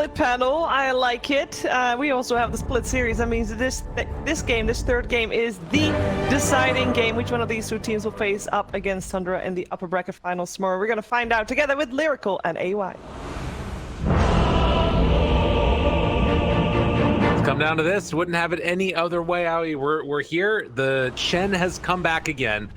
split panel. I like it. We also have the split series. That means this third game, is the deciding game. Which one of these two teams will face up against Tundra in the upper bracket finals tomorrow? We're going to find out together with Lyrical and AY. Come down to this, wouldn't have it any other way. Aoi, we're here. The Chen has come back again.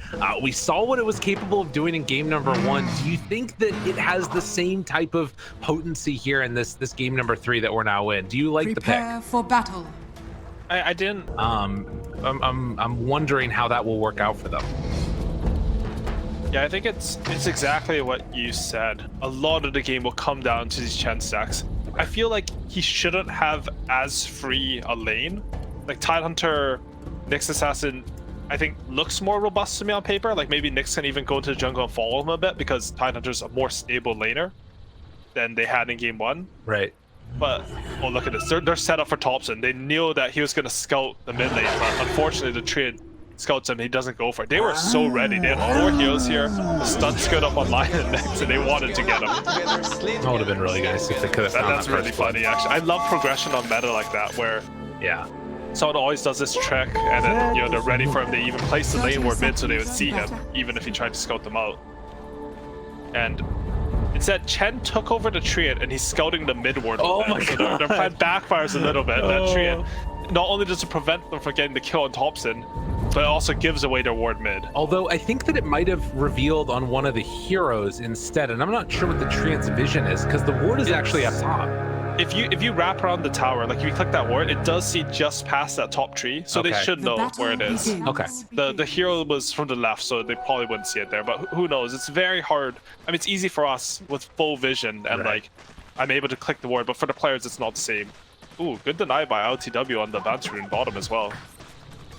We saw what it was capable of doing in game number 1. Do you think that it has the same type of potency here in this game number 3 that we're now in? Do you like the pick? Prepare for battle. I didn't. I'm wondering how that will work out for them. Yeah, I think it's exactly what you said. A lot of the game will come down to these Chen stacks. I feel like he shouldn't have as free a lane. Like Tidehunter, Nyx Assassin, I think looks more robust to me on paper. Like maybe Nyx can even go into the jungle and follow him a bit because Tidehunter's a more stable laner than they had in game 1. Right. But, oh look at this, they're set up for Thompson. They knew that he was going to scout the mid lane, but unfortunately the trade scouts him, he doesn't go for it. They were so ready. They had 4 heroes here. The stun screwed up on Lion and Nyx, and they wanted to get him. That would have been really nice if they could have found That's really funny, actually. I love progression on meta like that, where someone always does this trick, and then they're ready for him. They even place the lane ward mid so they would see him, even if he tried to scout them out. And instead, Chen took over the Triad, and he's scouting the mid ward. Oh my god! God. Their plan backfires a little bit. That Triad, not only does it prevent them from getting the kill on Thompson, but it also gives away their ward mid. Although I think that it might have revealed on one of the heroes instead, and I'm not sure what the Treant's vision is, because the ward is actually up top. If you wrap around the tower, like if you click that ward, it does see just past that top tree, so they should know where it is. Okay. The hero was from the left, so they probably wouldn't see it there, but who knows? It's very hard. I mean, it's easy for us with full vision, and like, I'm able to click the ward, but for the players, it's not the same. Ooh, good deny by LTW on the bounce rune bottom as well.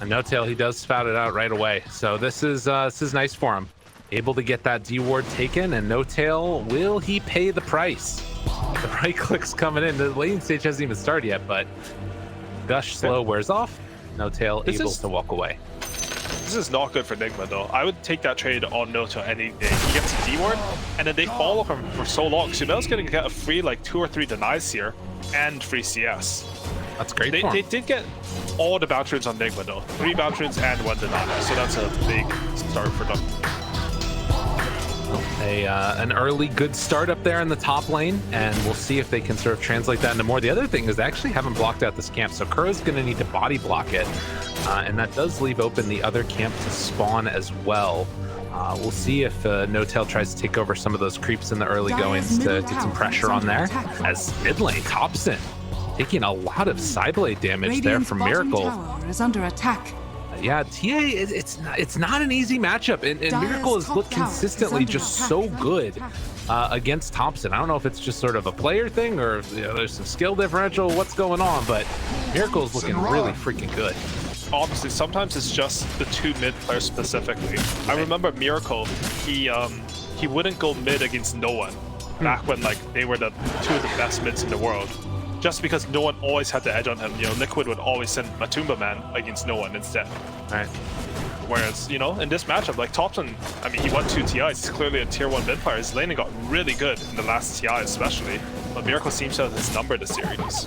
And No-Tail, he does spout it out right away. So this is nice for him. Able to get that D ward taken, and No-Tail, will he pay the price? The right click's coming in. The lane stage hasn't even started yet, but Gush slow wears off. No-Tail able to walk away. This is not good for Nigma though. I would take that trade on No-Tail any day. He gets a D ward, and then they follow him for so long. So Mel's gonna get a free like 2 or 3 denies here, and free CS. That's great. They did get all the bounce runes on Nigma though. 3 bounce runes and 1 deny, so that's a big start for them. An early good start up there in the top lane, and we'll see if they can sort of translate that into more. The other thing is they actually haven't blocked out this camp, so Kuro's going to need to body block it, and that does leave open the other camp to spawn as well. We'll see if No-Tail tries to take over some of those creeps in the early goings to get some pressure on there. As mid lane, Thompson taking a lot of sideblade damage there from Miracle. Is under attack. Yeah, TA, it's not an easy matchup, and Miracle has looked consistently just so good against Thompson. I don't know if it's just sort of a player thing or there's some skill differential, what's going on, but Miracle's looking really freaking good. Honestly, sometimes it's just the 2 mid players specifically. I remember Miracle, he wouldn't go mid against no one back when like they were the 2 of the best mids in the world. Just because no one always had the edge on him, Liquid would always send Matumba Man against no one instead. Right. Whereas, in this matchup, like Thompson, I mean, he won 2 TIs. He's clearly a tier 1 mid player. His laning got really good in the last TI especially, but Miracle seems to have his number this series.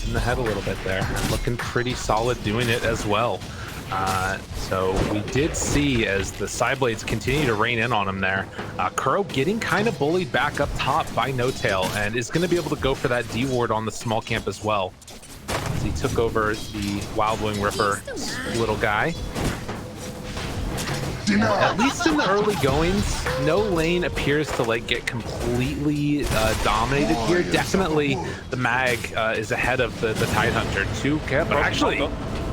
In the head a little bit there. Looking pretty solid doing it as well. So we did see as the Sideblades continue to rain in on him there, Kuro getting kind of bullied back up top by No-Tail, and is going to be able to go for that D ward on the small camp as well. As he took over the Wild Wing Ripper little guy. At least in the early goings, no lane appears to like get completely dominated here. Definitely the Mag is ahead of the Tidehunter. 2 camp, but actually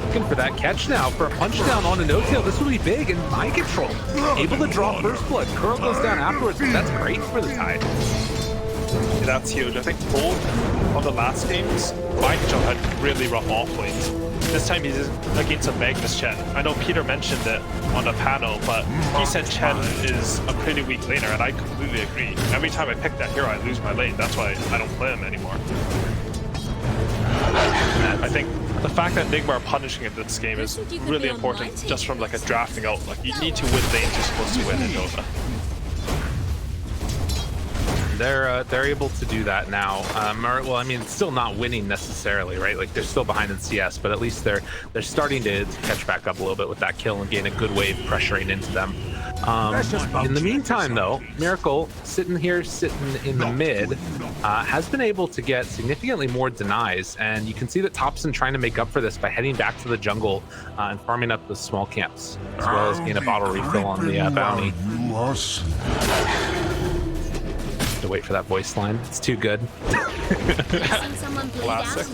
looking for that catch now for a punch down on a No-Tail. This will be big, and mind control. Able to draw first blood. Kuro goes down afterwards, but that's great for the Tide. Yeah, that's huge. I think both of the last games, mind control had really rough off lanes. This time he's against a Magnus Chen. I know Peter mentioned it on the panel, but he said Chen is a pretty weak laner, and I completely agree. Every time I pick that hero, I lose my lane. That's why I don't play him anymore. I think the fact that Nigma are punishing in this game is really important, just from like a drafting out. Like, you need to win lanes you're supposed to win in Dota. they're able to do that now. Well, I mean, it's still not winning necessarily, right? Like they're still behind in CS, but at least they're starting to catch back up a little bit with that kill and gain a good wave pressuring into them. In the meantime, though, Miracle sitting in the mid has been able to get significantly more denies, and you can see that Topson trying to make up for this by heading back to the jungle and farming up the small camps, as well as getting a bottle refill on the bounty. To wait for that voice line. It's too good. Classic.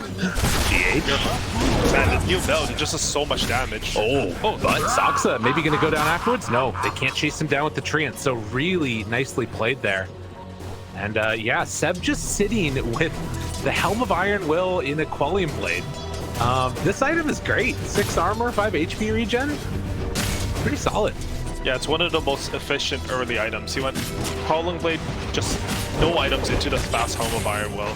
Man, the new build just does so much damage. But Saksa maybe going to go down afterwards? No, they can't chase him down with the treant, so really nicely played there. And yeah, Ceb just sitting with the Helm of Iron Will in a Quellium Blade. This item is great. 6 armor, 5 HP regen. Pretty solid. Yeah, it's one of the most efficient early items. He went Crawling Blade, just no items into the fast Helm of Iron Will.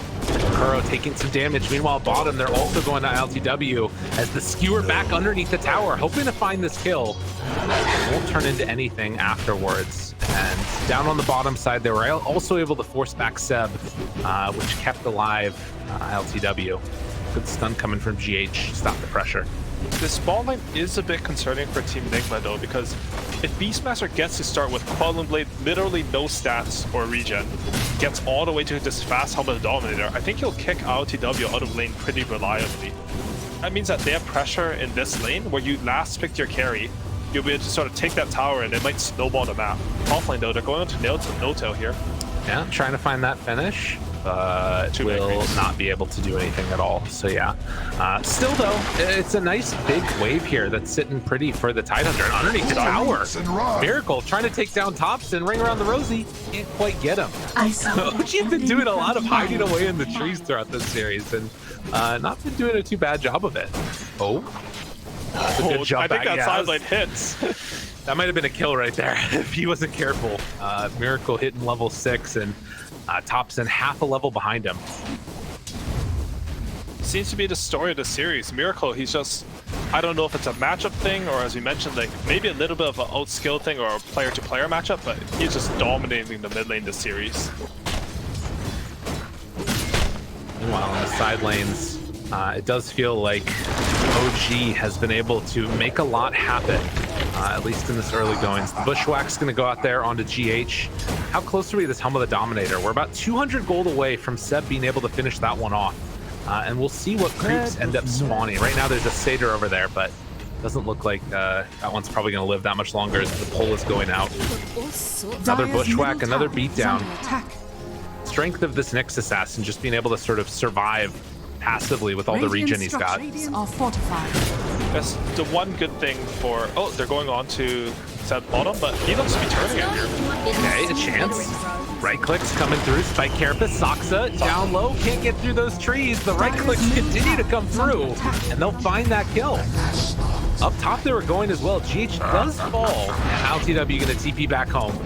Kuro taking some damage. Meanwhile, bottom, they're also going to LTW as the skewer back underneath the tower, hoping to find this kill. It won't turn into anything afterwards. And down on the bottom side, they were also able to force back Ceb, which kept alive LTW. Good stun coming from GH, stop the pressure. This spawn line is a bit concerning for Team Nigma though, because if Beastmaster gets to start with Quellium Blade, literally no stats or regen, gets all the way to this fast Helmet Dominator, I think he'll kick LTW out of lane pretty reliably. That means that they have pressure in this lane where you last picked your carry, you'll be able to sort of take that tower and it might snowball the map. Top lane though, they're going into no-tail here. Yeah, trying to find that finish. Will not be able to do anything at all. So yeah, still though, it's a nice big wave here that's sitting pretty for the Tidehunter. Underneath the tower, Miracle trying to take down Tops and ring around the Rosie. Can't quite get him. She's been doing a lot of hiding away in the trees throughout this series and not been doing a too bad job of it. That's a good jump I think back. that sideline hits. That might have been a kill right there if he wasn't careful. Miracle hitting level 6 and Topson half a level behind him. Seems to be the story of the series. Miracle, he's just, I don't know if it's a matchup thing or as we mentioned, like maybe a little bit of an outskill thing or a player-to-player matchup, but he's just dominating the mid lane this series. Meanwhile, on the side lanes, it does feel like OG has been able to make a lot happen, at least in this early goings. The Bushwhack's going to go out there onto GH. How close are we to this Helm of the Dominator? We're about 200 gold away from Ceb being able to finish that one off. And we'll see what creeps end up spawning. Right now there's a Satyr over there, but doesn't look like that one's probably going to live that much longer as the pole is going out. Another Bushwhack, another beatdown. Strength of this Nyx Assassin just being able to sort of survive passively with all the regen he's got. That's the one good thing for... Oh, they're going on to Ceb bottom, but he looks to be turning it here. Okay, a chance. Right clicks coming through. Spike Carapace, Saksa down low, can't get through those trees. The right clicks continue to come through, and they'll find that kill. Up top they were going as well. GH does fall, and LTW going to TP back home.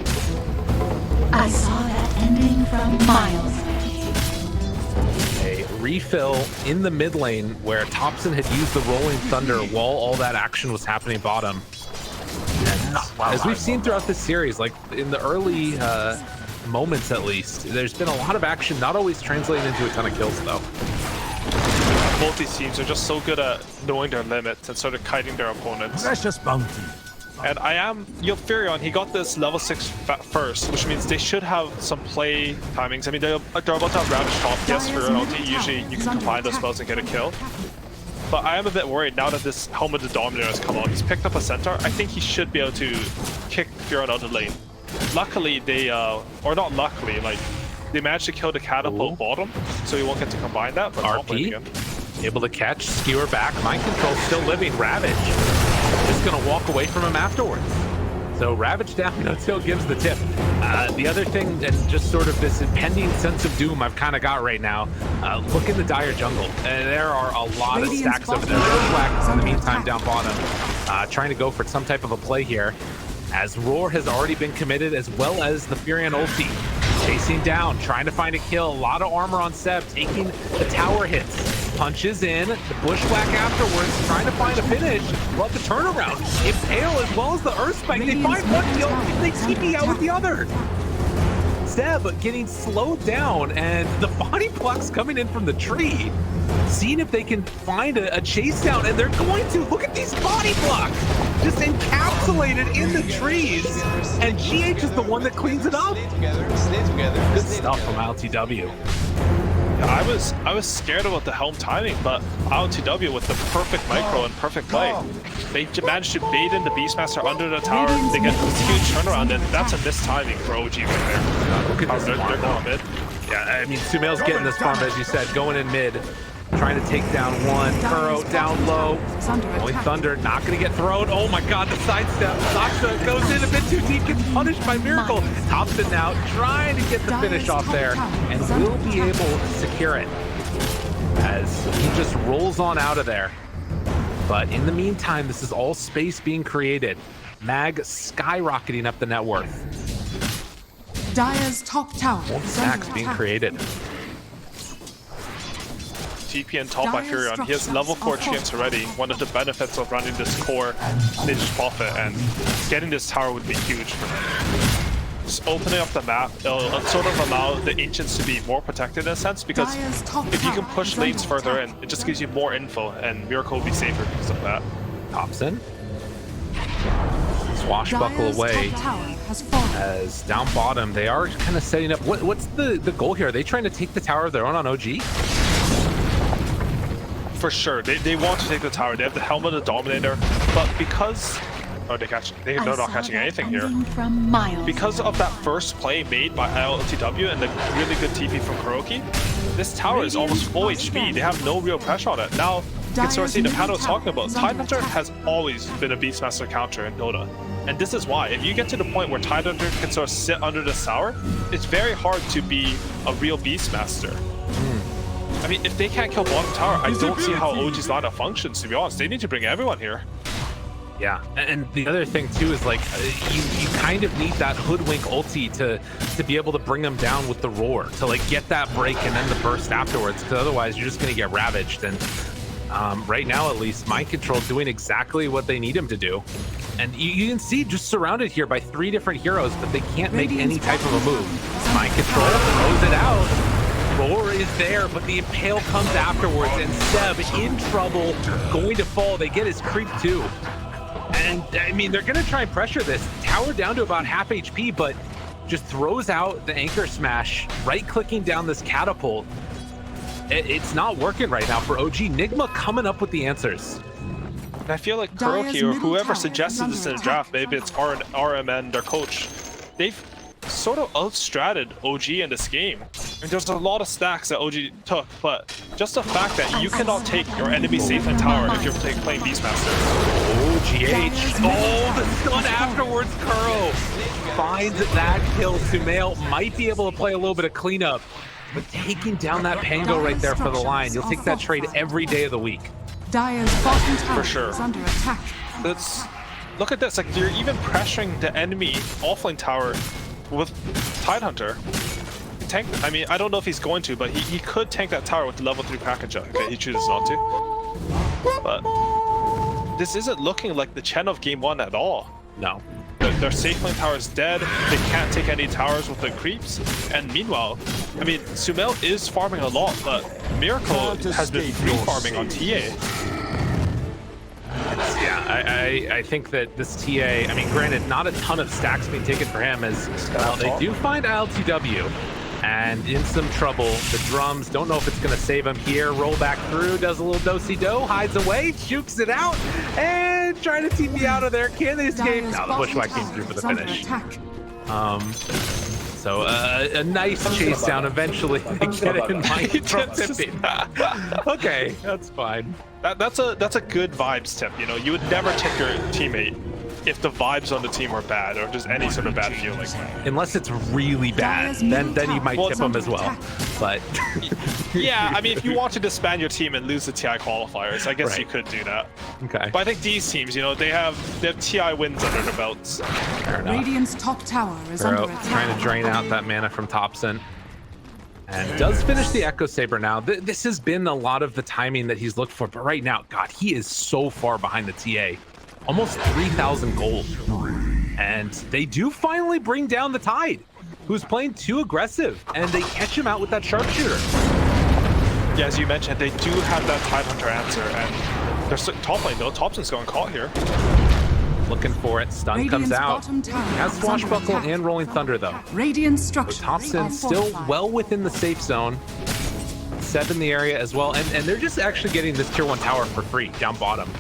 I saw that ending from miles. A refill in the mid lane where Topson had used the Rolling Thunder while all that action was happening bottom. And as we've seen throughout this series, like in the early moments at least, there's been a lot of action, not always translating into a ton of kills though. Both these teams are just so good at knowing their limits and sort of kiting their opponents. Precious bounty. And Furion, he got this level 6 first, which means they should have some play timings. I mean, they're about to have Ravage top. Yes, for ulti, usually you can combine those spells and get a kill. But I am a bit worried now that this Helm of the Dominator has come on. He's picked up a Centaur. I think he should be able to kick Furion out of the lane. Luckily, they, or not luckily, like, they managed to kill the Catapult bottom, so he won't get to combine that. But RP, able to catch, skewer back, Mind Control still living, Ravage. Just gonna walk away from him afterwards. So Ravage down, no-tail gives the tip. The other thing, and just sort of this impending sense of doom I've kind of got right now, look in the dire jungle. There are a lot of stacks over there. Bushwhack in the meantime down bottom, trying to go for some type of a play here, as Roar has already been committed, as well as the Furion ulti. Chasing down, trying to find a kill. A lot of armor on Ceb, taking the tower hits. Punches in, the Bushwhack afterwards, trying to find a finish. Love the turnaround. Impale as well as the Earth Spike. They find one kill, they TP out with the other. Ceb getting slowed down, and the body block's coming in from the tree, seeing if they can find a chase down, and they're going to. Look at these body blocks, just encapsulated in the trees, and GH is the one that cleans it up. Good stuff from LTW. I was scared about the helm timing, but LTW with the perfect micro and perfect play, they managed to bait in the Beastmaster under the tower. They get this huge turnaround, and that's a mistiming for OG right there. Look at this. They're going mid. Yeah, I mean, Sumail's getting this farm, as you said, going in mid, trying to take down one. Kuro down low. Only Thunder not going to get thrown. Oh my God, the sidestep. Sasha goes in a bit too deep, gets punished by Miracle. Thompson now trying to get the finish off there, and will be able to secure it as he just rolls on out of there. But in the meantime, this is all space being created. Mag skyrocketing up the net worth. Dire's top tower More is stacks under being attack. created. TP and top by Furion. He has level 4 champs already. One of the benefits of running this core Ninja Prophet, and getting this tower would be huge for him. Just opening up the map, it'll sort of allow the ancients to be more protected in a sense, because if you can push lanes further in, it just gives you more info, and Miracle will be safer because of that. Thompson. Swashbuckle away. As down bottom, they are kind of setting up. What's the goal here? Are they trying to take the tower of their own on OG? For sure, they want to take the tower. They have the helmet of the Dominator, but because they're not catching anything here. Because of that first play made by LTW and the really good TP from Kuroki, this tower is almost full HP. They have no real pressure on it. Now, you can sort of see the panel was talking about. Tidehunter has always been a Beastmaster counter in Dota. And this is why. If you get to the point where Tidehunter can sort of sit under the tower, it's very hard to be a real Beastmaster. I mean, if they can't kill bottom tower, I don't see how OG's lineup functions, to be honest. They need to bring everyone here. Yeah, and the other thing too is like you kind of need that hoodwink ulti to be able to bring them down with the roar, to like get that break and then the burst afterwards, because otherwise you're just going to get ravaged. And right now, at least, Mind Control doing exactly what they need him to do. And you can see just surrounded here by 3 different heroes, but they can't make any type of a move. Mind Control throws it out. Roar is there, but the Impale comes afterwards, and Ceb in trouble, going to fall. They get his creep too. And I mean, they're gonna try and pressure this. Tower down to about half HP, but just throws out the anchor smash, right-clicking down this catapult. It's not working right now for OG. Nigma coming up with the answers. And I feel like Kuroki or whoever suggested this in the draft, maybe it's RMN, their coach, they've sort of outstratted OG in this game. I mean, there's a lot of stacks that OG took, but just the fact that you cannot take your enemy safe in tower if you're playing Beastmaster. Oh, GH. Oh, the stun afterwards. Kuro finds that kill. Sumail might be able to play a little bit of cleanup, but taking down that Pango right there for the line, you'll take that trade every day of the week. Dire's bottom tower For sure. is under attack. Look at this, like you're even pressuring the enemy offlane tower with Tidehunter. I mean, I don't know if he's going to, but he could tank that tower with the level 3 package. Okay, he chooses not to. But this isn't looking like the Chen of game 1 at all. No. Their safe lane tower is dead. They can't take any towers with the creeps. And meanwhile, I mean, Sumail is farming a lot, but Miracle has been free farming on TA. Yeah, I think that this TA, I mean, granted, not a ton of stacks being taken for him, as well, they do find LTW. And in some trouble, the drums, don't know if it's going to save him here. Roll back through, does a little do-si-do, hides away, jukes it out, and trying to TP out of there. Can they escape? No, the Bushwhack came through for the finish. So a nice chase down. Eventually, they get it in Mind Control tipping. Okay, that's fine. That's a good vibes tip. You know, you would never tip your teammate if the vibes on the team are bad or just any sort of bad feeling. Unless it's really bad, then you might tip them as well. But yeah, I mean, if you want to disband your team and lose the TI qualifiers, I guess you could do that. Okay. But I think these teams, you know, they have TI wins under their belts. Radiant's top tower is under attack. Trying to drain out that mana from Thompson. And does finish the Echo Saber now. This has been a lot of the timing that he's looked for, but right now, God, he is so far behind the TA. Almost 3,000 gold. And they do finally bring down the Tide. who's playing too aggressive, and they catch him out with that sharpshooter. Yeah, as you mentioned, they do have that Tidehunter answer, and they're top lane though. Thompson's going caught here. Looking for it. Stun comes out. He has Swashbuckle and Rolling Thunder though. Radiant So structures Thompson are still fortified. well within the safe zone. Ceb in the area as well, and they're just actually getting this tier 1 tower for free down bottom.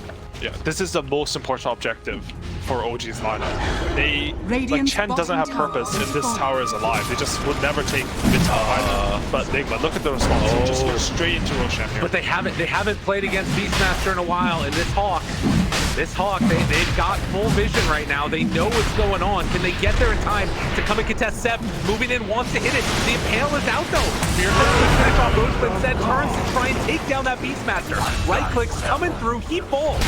Yeah, this is the most important objective for OG's lineup. They like Radiant's Chen doesn't have bottom purpose tower if this is tower is alive. They just would never take mid tower either. But Nigma, look at the response. They just go straight into Roshan here. But they haven't played against Beastmaster in a while, and this Hawk, they've got full vision right now. They know what's going on. Can they get there in time to come and contest Ceb? Moving in, wants to hit it. The Impale is out though. Miracle could finish off Roach, but instead turns to try and take down that Beastmaster. Right clicks coming through, he falls.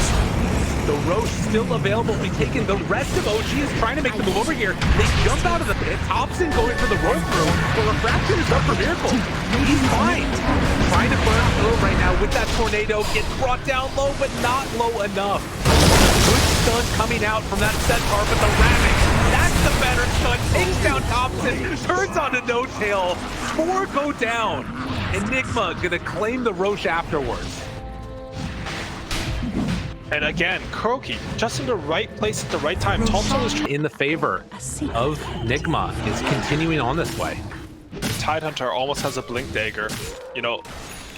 The Roche still available to be taken. The rest of OG is trying to make the move over here. They jump out of the pit. Thompson going for the roll through. But Refraction is up for Miracle. He's fine. Trying to burn through right now with that tornado. Gets brought down low, but not low enough. Good stun coming out from that set bar, but the Rabbit, that's the better stun. Takes down Thompson. Turns on to No Tail. 4 go down. Enigma gonna claim the Roche afterwards. And again, Kuroki, just in the right place at the right time. Thompson was In the favor of Nigma is continuing on this way. Tidehunter almost has a blink dagger. You know,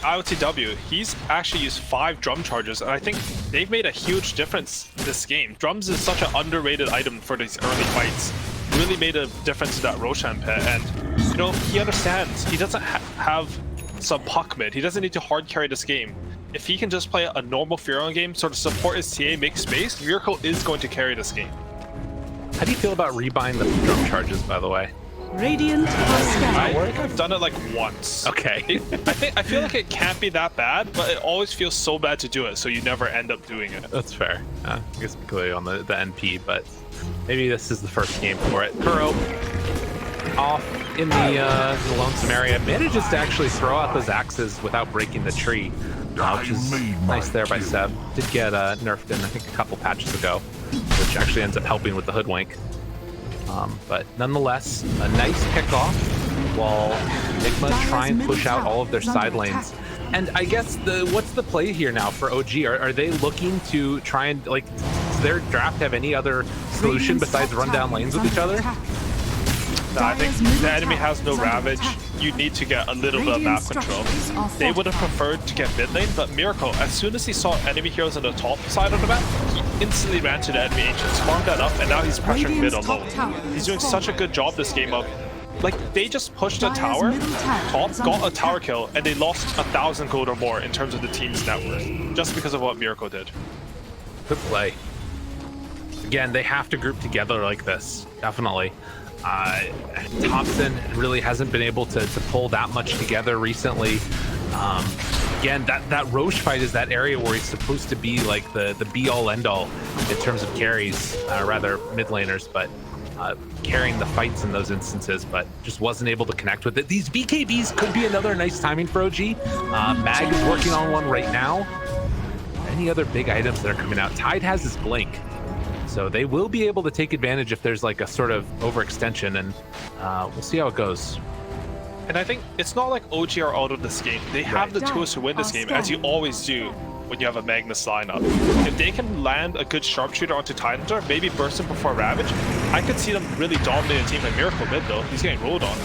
IoTW, he's actually used 5 drum charges, and I think they've made a huge difference this game. Drums is such an underrated item for these early fights. Really made a difference in that Roshan pit, and you know, he understands. He doesn't have some puck mid. He doesn't need to hard carry this game. If he can just play a normal Furion game, sort of support his TA, make space, Miracle is going to carry this game. How do you feel about rebuying the drum charges, by the way? Radiant are scattered. I think I've done it like once. Okay. I feel like it can't be that bad, but it always feels so bad to do it, so you never end up doing it. That's fair. I guess clearly on the NP, but maybe this is the first game for it. Kuro off in the lonesome area, manages to actually throw out those axes without breaking the tree, which is nice there by Ceb. Did get nerfed in, I think, a couple patches ago, which actually ends up helping with the hoodwink. But nonetheless, a nice kickoff while Nigma try and push out all of their side lanes. And I guess what's the play here now for OG? Are they looking to try and, like, does their draft have any other solution besides run down lanes with each other? No, I think the enemy has no Ravage. You need to get a little bit of map control. They would have preferred to get mid lane, but Miracle, as soon as he saw enemy heroes on the top side of the map, he instantly ran to the enemy ancients, farmed that up, and now he's pressuring mid alone. He's doing such a good job this game of, like, they just pushed a tower, top, got a tower kill, and they lost 1,000 gold or more in terms of the team's net worth, just because of what Miracle did. Good play. Again, they have to group together like this, definitely. Thompson really hasn't been able to pull that much together recently. Again, that Roche fight is that area where he's supposed to be like the be-all end-all in terms of carries, rather mid laners, but carrying the fights in those instances, but just wasn't able to connect with it. These BKBs could be another nice timing for OG. Mag is working on one right now. Any other big items that are coming out? Tide has his blink. So they will be able to take advantage if there's like a sort of overextension, and we'll see how it goes. And I think it's not like OG are out of this game. They have the tools to win this game, as you always do when you have a Magnus lineup. If they can land a good sharpshooter onto Tidehunter, maybe burst him before Ravage, I could see them really dominate a team like Miracle mid though. He's getting rolled on.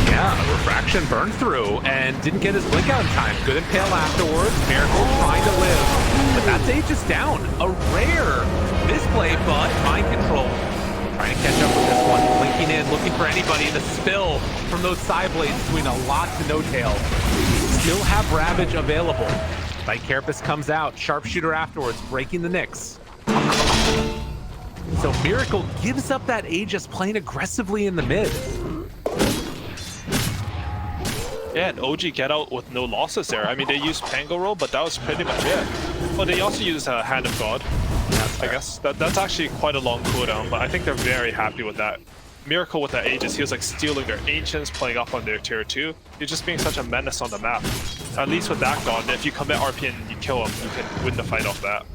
Yeah, Refraction burned through and didn't get his blink out in time. Good Impale afterwards. Miracle trying to live, but that's Aegis down. A rare misplay, but mind control. Trying to catch up with this one. Blinking in, looking for anybody. The spill from those side blades doing a lot to No Tail. Still have Ravage available. Bite Carapace comes out. Sharpshooter afterwards, breaking the Nyx. So Miracle gives up that Aegis, playing aggressively in the mid. Yeah, and OG get out with no losses there. I mean, they used Pango Roll, but that was pretty much it. Well, they also used Hand of God. I guess that's actually quite a long cooldown, but I think they're very happy with that. Miracle with that Aegis, he was like stealing their Ancients, playing up on their tier 2. You're just being such a menace on the map. At least with that gone, if you commit RP and you kill him, you can win the fight off that.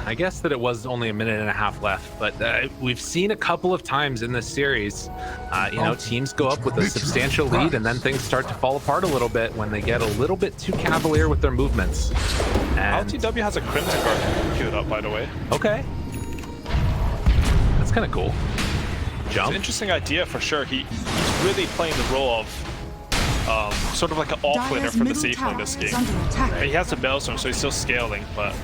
I guess that it was only a minute and a half left, but we've seen a couple of times in this series, you know, teams go up with a substantial lead and then things start to fall apart a little bit when they get a little bit too cavalier with their movements. And LTW has a Crimson Guard queued up, by the way. okay. That's kind of cool. It's Jump. an interesting idea for sure. He's really playing the role of sort of like an off-laner for the safe lane this game. And he has the Maelstrom, so he's still scaling, but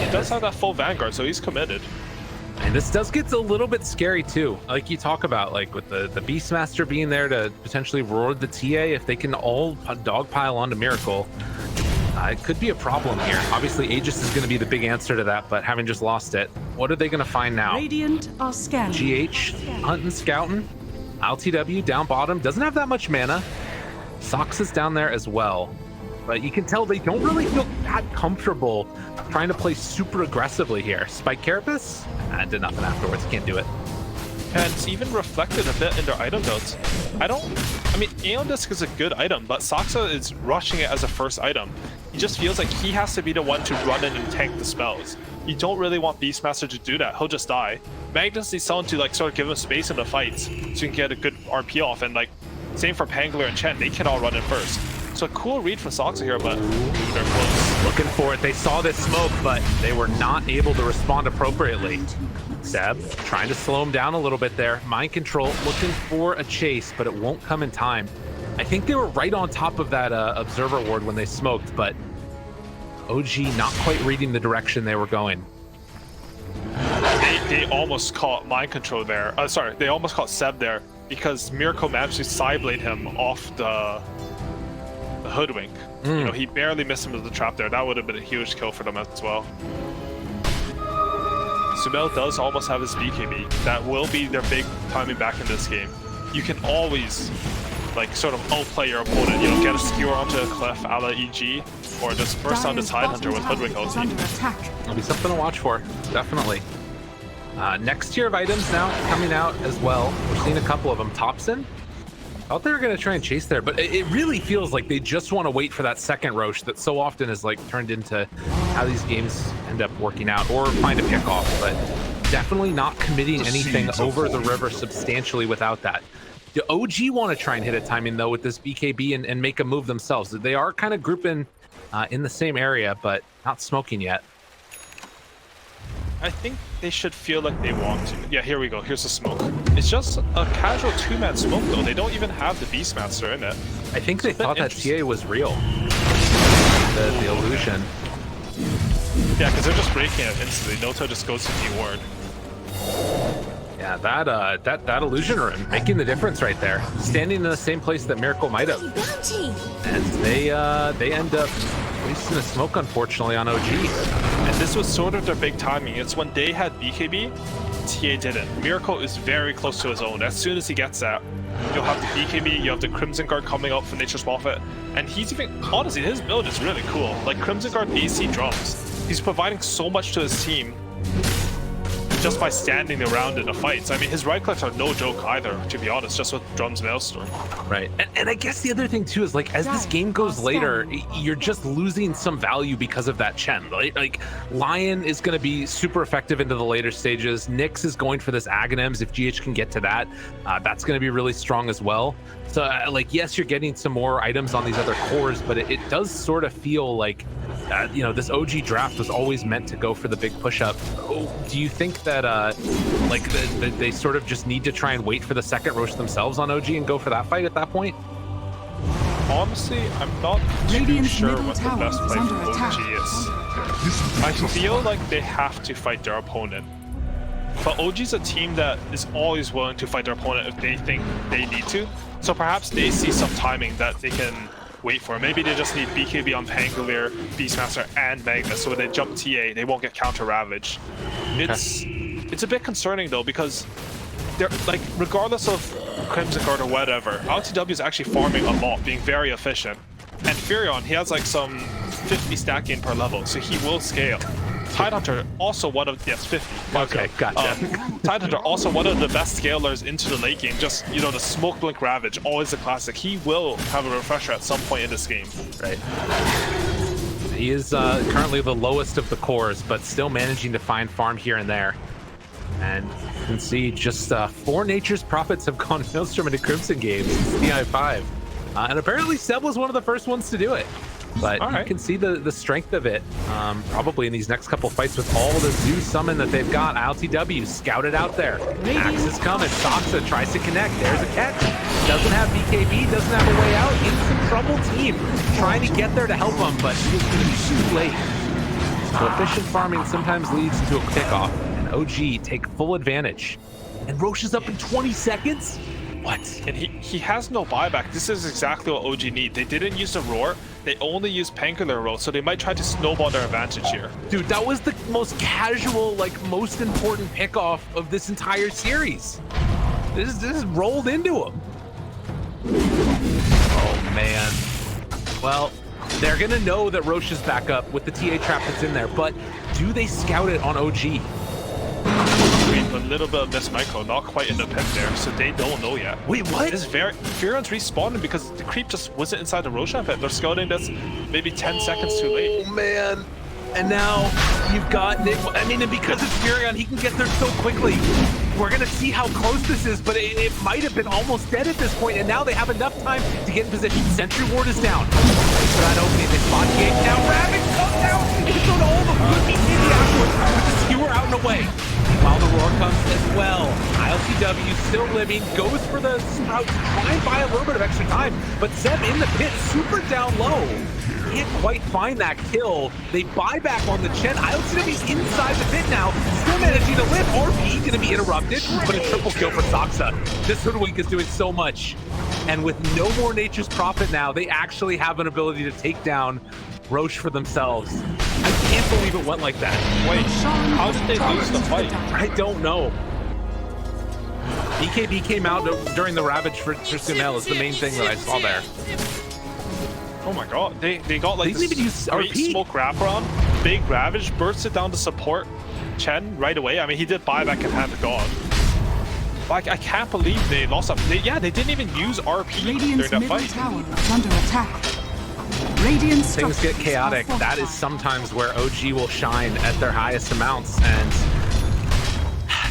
he does have that full Vanguard, so he's committed. And this does get a little bit scary too. Like you talk about, like with the Beastmaster being there to potentially roar the TA if they can all dogpile onto Miracle. It could be a problem here. Obviously, Aegis is going to be the big answer to that, but having just lost it, what are they going to find now? Radiant are scanning. GH hunting, scouting. LTW down bottom, doesn't have that much mana. Sox is down there as well. But you can tell they don't really feel that comfortable trying to play super aggressively here. Spike Carapace? Did nothing afterwards, can't do it. And it's even reflected a bit in their item builds. I mean, Aeon Disc is a good item, but Saksa is rushing it as a first item. He just feels like he has to be the one to run in and tank the spells. You don't really want Beastmaster to do that, he'll just die. Magnus needs someone to like sort of give him space in the fights so you can get a good RP off, and like, same for Pangler and Chen, they can all run in first. So a cool read from Saksa here, but they're close. Looking for it, they saw this smoke, but they were not able to respond appropriately. Ceb trying to slow him down a little bit there. Mind control, looking for a chase, but it won't come in time. I think they were right on top of that observer ward when they smoked, but OG not quite reading the direction they were going. They almost caught mind control there. Sorry, they almost caught Ceb there because Miracle managed to sideblade him off the hoodwink. You know, he barely missed him with the trap there. That would have been a huge kill for them as well. Sumail does almost have his BKB. That will be their big timing back in this game. You can always like sort of outplay your opponent, you know, get a skewer onto a cliff a la EG, or just burst on the Tidehunter with hoodwink ulti. It'll be something to watch for, definitely. Next tier of items now coming out as well. We're seeing a couple of them. Thompson, thought they were going to try and chase there, but it really feels like they just want to wait for that second Roche that so often is like turned into how these games end up working out, or find a pickoff, but definitely not committing anything over the river substantially without that. The OG want to try and hit a timing though with this BKB and make a move themselves. They are kind of grouping in the same area, but not smoking yet. I think they should feel like they want to. Yeah, here we go. Here's the smoke. It's just a casual two-man smoke, though. They don't even have the Beastmaster in it. I think they thought that TA was real. The illusion. Yeah, because they're just breaking it instantly. Noto just goes to D-ward. Yeah, that illusion rune making the difference right there. Standing in the same place that Miracle might have. And they end up wasting a smoke, unfortunately, on OG. And this was sort of their big timing. It's when they had BKB, TA didn't. Miracle is very close to his own. As soon as he gets that, you'll have the BKB, you have the Crimson Guard coming up for Nature's Prophet. And he's even, honestly, his build is really cool. Like Crimson Guard AC drums. He's providing so much to his team just by standing around in the fights. I mean, his right clicks are no joke either, to be honest, just with Drum's Maelstrom. Right. And I guess the other thing too is like, as this game goes later, you're just losing some value because of that Chen. Like Lion is going to be super effective into the later stages. Nyx is going for this Aghanims. If GH can get to that, that's going to be really strong as well. So like, yes, you're getting some more items on these other cores, but it does sort of feel like, you know, this OG draft was always meant to go for the big push-up. Do you think that like they sort of just need to try and wait for the second Roche themselves on OG and go for that fight at that point? Honestly, I'm not too sure what the best play for OG is. I feel like they have to fight their opponent. But OG's a team that is always willing to fight their opponent if they think they need to. So perhaps they see some timing that they can wait for. Maybe they just need BKB on Pangolier, Beastmaster, and Magnus, so when they jump TA, they won't get counter-ravaged. It's a bit concerning though, because they're like, regardless of Crimson Guard or whatever, LTW is actually farming a lot, being very efficient. And Furion, he has like some 50 stack gain per level, so he will scale. Tidehunter, also one of, yes, 50. Okay, gotcha. Tidehunter, also one of the best scalers into the late game. Just, you know, the Smoke Blink Ravage, always a classic. He will have a refresher at some point in this game. Right. He is currently the lowest of the cores, but still managing to find farm here and there. And you can see just 4 Nature's Prophets have gone Maelstrom into Crimson games since Ti5. And apparently Ceb was one of the first ones to do it. But you can see the strength of it probably in these next couple fights with all the Zoo summon that they've got. ILTW scouted out there. Axe is coming. Soxa tries to connect. There's a catch. Doesn't have BKB, doesn't have a way out. In some trouble, team trying to get there to help him, but he's going to be too late. So efficient farming sometimes leads to a kickoff, and OG take full advantage. And Roche is up in 20 seconds? What? And he has no buyback. This is exactly what OG need. They didn't use the roar. They only used Painkiller roll, so they might try to snowball their advantage here. Dude, that was the most casual, like, most important pickoff of this entire series. This rolled into him. Oh, man. Well, they're going to know that Roche is back up with the TA trap that's in there, but do they scout it on OG? A little bit of Miss Micro, not quite in the pit there, so they don't know yet. Wait, what? This Furion's respawning because the creep just wasn't inside the Roshan pit. They're scouting this maybe 10 seconds too late. Oh, man. And now you've got Nigma. I mean, and because it's Furion, he can get there so quickly. We're going to see how close this is, but it might have been almost dead at this point, and now they have enough time to get in position. Sentry Ward is down. For that opening, they spot gate now. Ravage comes down. It's on all the good BKB afterwards with the skewer out and away. While the roar comes as well. ILTW still living, goes for the sprout to try and buy a little bit of extra time, but Ceb in the pit, super down low. Can't quite find that kill. They buy back on the Chen. ILTW's inside the pit now, still managing to live. RP going to be interrupted, but a triple kill for Soxa. This Hoodwink is doing so much. And with no more Nature's Prophet now, they actually have an ability to take down Roche for themselves. I can't believe it went like that. Wait, how did they lose the fight? I don't know. BKB came out during the Ravage for Sumail is the main thing that I saw there. Oh my god, they got like they didn't even use great RP. smoke wraparound, big Ravage, bursts it down to support Chen right away. I mean, he did buyback and hand to God. Like, I can't believe they lost up. They didn't even use RP during that fight. Tower is under attack. Radiant Things get chaotic. That is sometimes where OG will shine at their highest amounts, and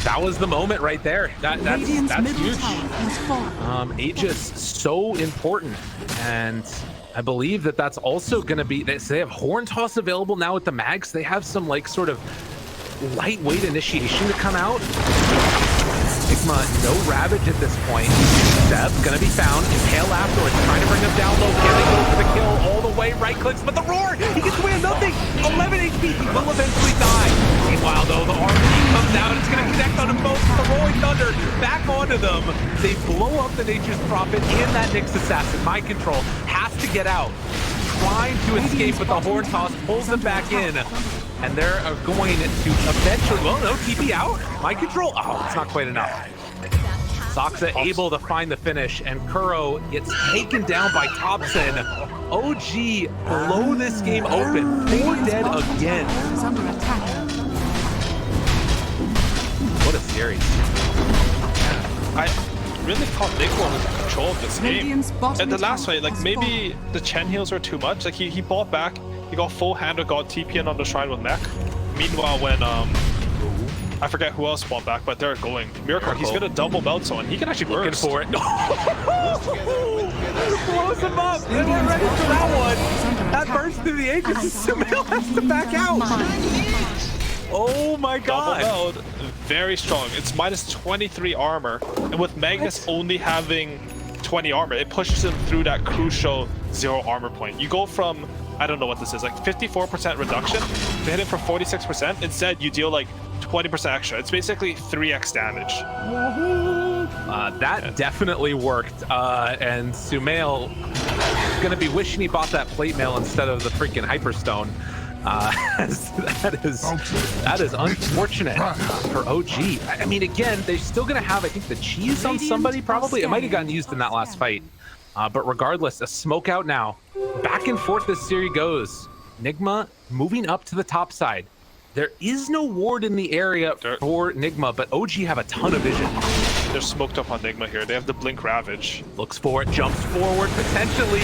that was the moment right there. That's huge. Aegis so important, and I believe that's also going to be. They have Horn Toss available now with the mags. They have some like sort of lightweight initiation to come out. Nigma, no Ravage at this point. Ceb gonna be found. Impale afterwards, trying to bring him down low. Can they go for the kill all the way? Right clicks, but the roar! He gets away with nothing! 11 HP, he will eventually die. Meanwhile, though, the RP comes out. It's gonna connect on them both. The Rolling Thunder back onto them. They blow up the Nature's Prophet and that Nyx Assassin. Mind Control has to get out. Trying to escape, but the Horn Toss pulls them back in. And they're going to eventually, well, no, TP out. Mind Control, oh, it's not quite enough. Soxa able to find the finish, and Kuro gets taken down by Thompson. OG blow this game open. 4 dead again. Under attack. What a series. I really thought Nigma was in control of this game. At the last fight, like maybe the Chen heals were too much. Like he bought back, he got full hand of God TPN on the shrine with mech. Meanwhile, when I forget who else bought back, but they're going. Miracle, he's gonna double melt zone. He can actually burst. For it. Blows him up. They weren't ready for that one. That burst through the Aegis. Sumail has to back out. Oh my god. Double meld, very strong. It's minus 23 armor, and with Magnus only having 20 armor, it pushes him through that crucial 0 armor point. You go from, I don't know what this is, like 54% reduction to hit him for 46%. Instead, you deal like 20% extra. It's basically 3x damage. That definitely worked. And Sumail is going to be wishing he bought that plate mail instead of the freaking Hyperstone. That is unfortunate for OG. I mean, again, they're still going to have, I think, the cheese on somebody probably. It might have gotten used in that last fight. But regardless, a smoke out now. Back and forth this series goes. Nigma moving up to the top side. There is no ward in the area for Nigma, but OG have a ton of vision. They're smoked up on Nigma here. They have the Blink Ravage. Looks for it, jumps forward, potentially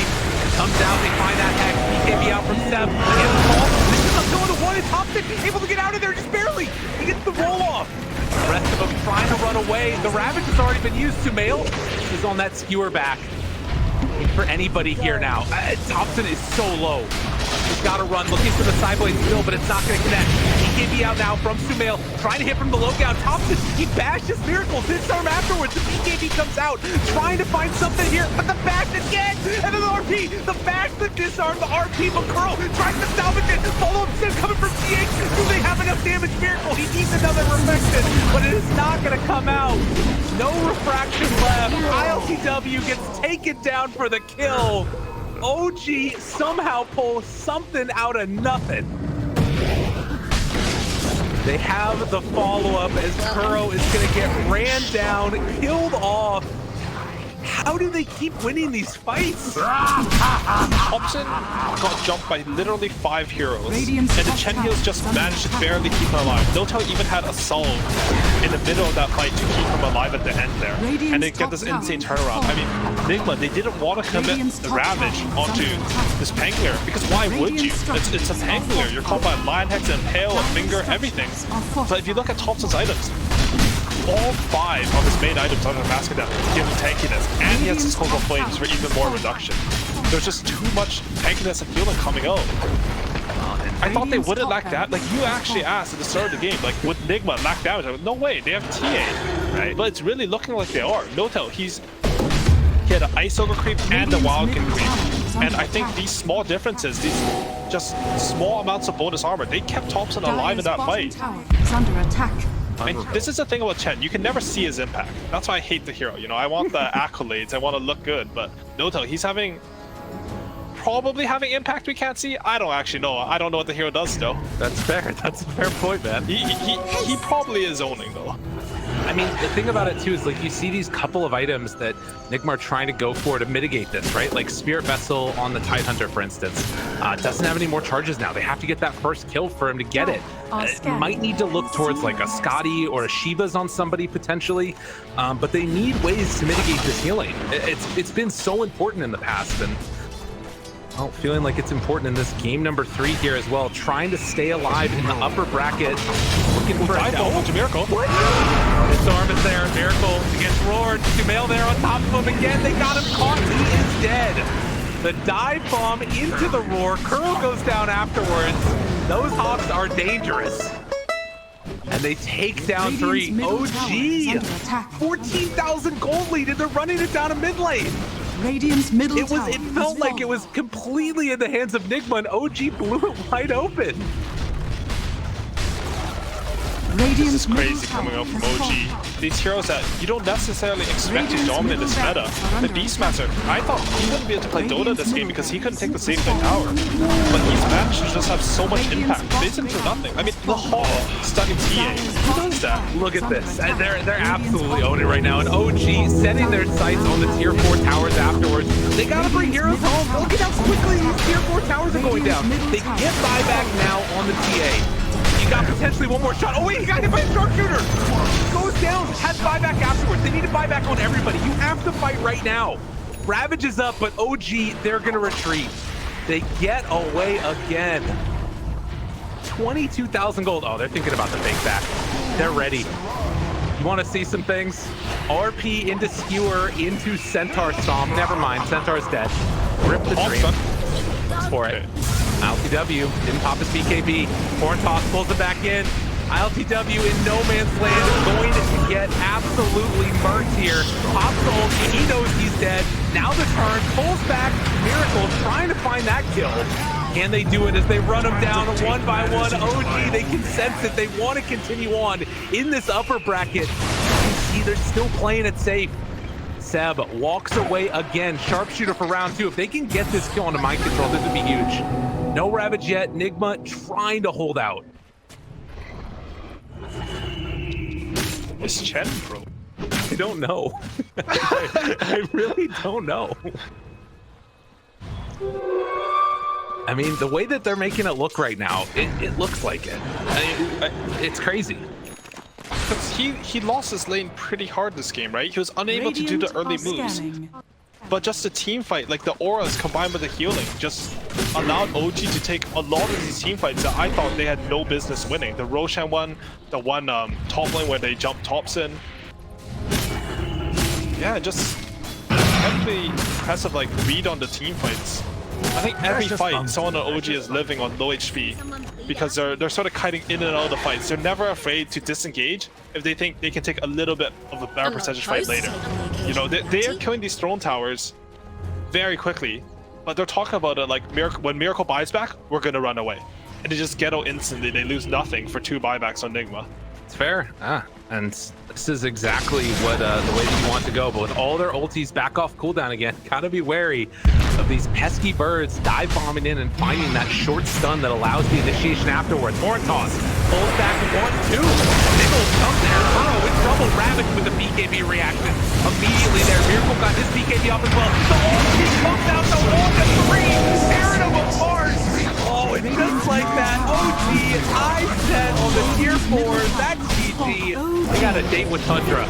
comes out, they find that hex. BKB out from Ceb. They get the ball. This is up going to one, and Thompson able to get out of there just barely. He gets the roll off. The rest of them trying to run away. The Ravage has already been used. Sumail is on that skewer back. For anybody here now. Thompson is so low. He's got to run, looking for the sideways still, but it's not going to connect. BKB out now from Sumail, trying to hit from the low ground. Thompson, he bashes Miracle, disarm afterwards. The BKB comes out, trying to find something here, but the bash again, and then the RP, the bash, the disarm, the RP, but Curl tries to salvage it. Follow-up sim coming from Ti10. Do they have enough damage? Miracle, he needs another reflection, but it is not going to come out. No refraction left. ILTW gets taken down for the kill. OG somehow pulls something out of nothing. They have the follow-up as Kuro is going to get ran down, killed off. How do they keep winning these fights? Thompson got jumped by literally 5 heroes, and the Chen heals just managed to barely keep him alive. Notell even had a soul in the middle of that fight to keep him alive at the end there, and they get this insane turnaround. I mean, Nigma, they didn't want to commit the Ravage onto this Pangler, because why would you? It's a Pangler. You're called by Lion Hex and Pale, a Finger, everything. But if you look at Thompson's items, all 5 of his main items under Mask of Death give him tankiness, and he has his Cobra Flames for even more reduction. There's just too much tankiness and healing coming out. I thought they wouldn't lack that. Like, you actually asked at the start of the game, like, would Nigma lack damage? I went, no way, they have TA, right? But it's really looking like they are. Notell, he had an Ice Ogre creep and a Wildkin creep. And I think these small differences, these just small amounts of bonus armor, they kept Thompson alive in that fight. Is under attack. I mean, this is the thing about Chen. You can never see his impact. That's why I hate the hero. You know, I want the accolades. I want to look good. But Notell, he's probably having impact we can't see. I don't actually know. I don't know what the hero does though. That's fair. That's a fair point, man. He probably is owning though. I mean, the thing about it too is like you see these couple of items that Nigma are trying to go for to mitigate this, right? Like Spirit Vessel on the Tidehunter, for instance, doesn't have any more charges now. They have to get that first kill for him to get it. Might need to look towards like a Scotty or a Shiva's on somebody potentially, but they need ways to mitigate this healing. It's been so important in the past, and well, feeling like it's important in this game number 3 here as well. Trying to stay alive in the upper bracket, looking for a dive to Miracle. Disarm is there. Miracle against Roared. Sumail there on top of him again. They got him caught. He is dead. The dive bomb into the Roar. Curl goes down afterwards. Those Hawks are dangerous. And they take down 3. OG! 14,000 gold lead, and they're running it down a mid lane. Radiant's middle It felt like it was completely in the hands of Nigma, and OG blew it wide open. This is crazy coming out from OG. These heroes that you don't necessarily expect to dominate this meta. The Beastmaster, I thought he wouldn't be able to play Dota this game because he couldn't take the same tower. But he's managed to just have so much impact. Vision for nothing. I mean, the Hall stunning TA. Who does that? Look at this. They're absolutely owning it right now. And OG setting their sights on the tier 4 towers afterwards. They gotta bring heroes home. Look at how quickly these tier 4 towers are going down. They get buyback now on the TA. You got potentially one more shot. Oh wait, he got hit by a sharpshooter. Goes down, has buyback afterwards. They need to buyback on everybody. You have to fight right now. Ravage is up, but OG, they're gonna retreat. They get away again. 22,000 gold. Oh, they're thinking about the fake back. They're ready. You want to see some things? RP into Skewer, into Centaur Stomp. Never mind, Centaur's dead. Rip the dream. Thanks for it. ILTW didn't pop his BKB. Horn Toss pulls it back in. ILTW in no man's land, going to get absolutely murked here. Pops the ult, he knows he's dead. Now the turn, pulls back. Miracle trying to find that kill. Can they do it as they run him down one by one? OG, they can sense it. They want to continue on in this upper bracket. You see, they're still playing it safe. Ceb walks away again. Sharpshooter for round 2. If they can get this kill into mind control, this would be huge. No Ravage yet. Nigma trying to hold out. It's Chen, bro. I don't know. I really don't know. I mean, the way that they're making it look right now, it looks like it. I mean, it's crazy. Because he lost his lane pretty hard this game, right? He was unable to do the early moves. but just the team fight, like the auras combined with the healing, just allowed OG to take a lot of these team fights that I thought they had no business winning. The Roshan one, the one top lane where they jump tops in. Yeah, just incredibly impressive like read on the team fights. I think every fight someone on OG is living on low HP because they're sort of kiting in and out of the fights. They're never afraid to disengage if they think they can take a little bit of a better percentage fight later. You know, they are killing these throne towers very quickly, but they're talking about it like when Miracle buys back, we're gonna run away, and they just ghetto instantly. They lose nothing for 2 buybacks on Nigma. It's fair. And this is exactly what the way that you want to go. But with all their ultis back off cooldown again, gotta be wary of these pesky birds dive bombing in and finding that short stun that allows the initiation afterwards. Toss pulls back 1-2. Niggle comes there. Burrow in trouble. Ravage with the BKB reaction. Immediately there, Miracle got his BKB off as well. The ulti comes out the 1-3, tearing them apart. Oh, and just like that, OG I10 on the tier 4. That's GG. I got a date with Tundra.